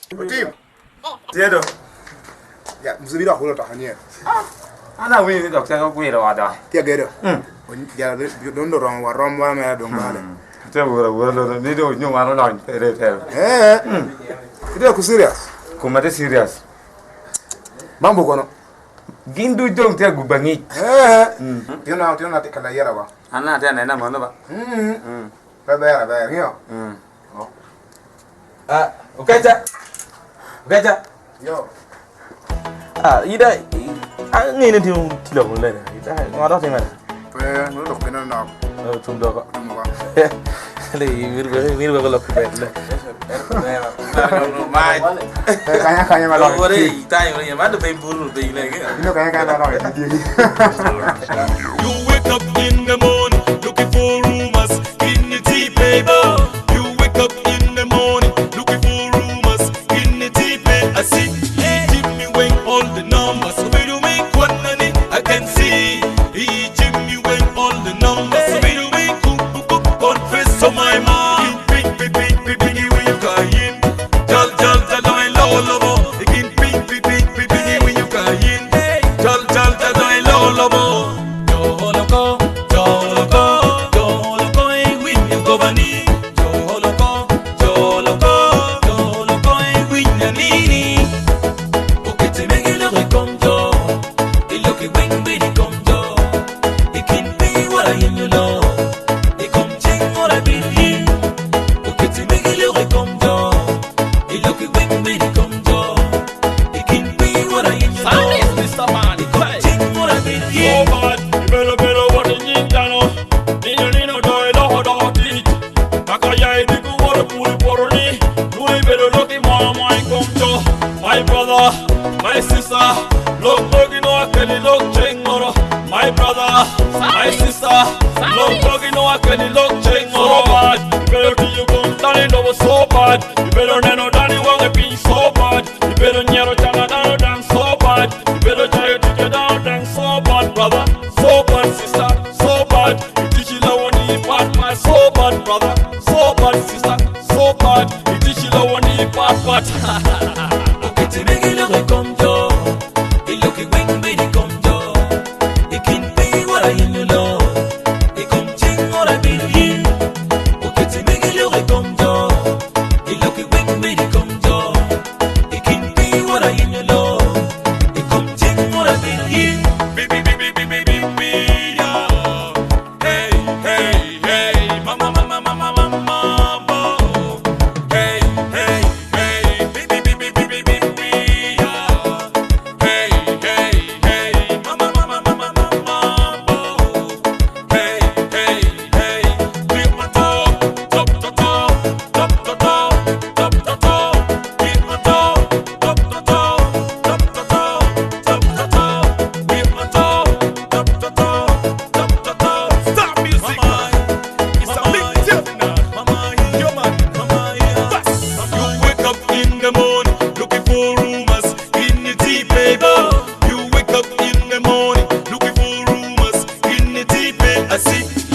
Team. Tiado. Ya, mzuri da holo ta hanye. Ana win do ka ko ira wada. Tia gedo. Ya don do ron wa ron wa me don bale. Te wura lo ni do nyu ma no la tere. Ida ku serious. Kuma de serious. Mambo kono. Gindu jong te gubangi. Tiona te kala yara ba. Ana te na mo no ba. Ba yo. Ukaja. Yo. Ida ngi ne tilo ko le ida ngado te ngada No do kena na. tum do ko Mo ba. le mir be ko lo ko le Mai. Kanya ma lo. ore ita yo ma do be buru be le ke Ino kanya ma lo. You wake up in the morning looking for rumors in the tea paper. You wake up in the morning looking for rumors in the tea paper. I see Jimmy Wayne all the numbers. So we do make one money. I can see Jimmy Wayne all the numbers. So we do make confess to my mom. Ping, when you got in. Jal, I love more. Again, ping, when you got in. Jal, I love more. My brother, my sister, look, you know I can look chingoro. My brother, my sister, look, you know I can look chingoro. So bad, you better do you come down and over so bad. You better know that you want to be so bad. You better never turn down so bad. You better try to get down so bad, brother. So bad, sister, so bad. You teach you love when you part my so bad, brother. So bad, sister, so bad. You teach you love when you part. Te me que lo recondo, y lo que ven me di condo, y quien me guarda y no lo, y con ching ora bien, porque te me que lo recondo, y lo que ven me di condo, y quien me guarda y no lo, y con ching ora bien. Hey, mama, hey, I see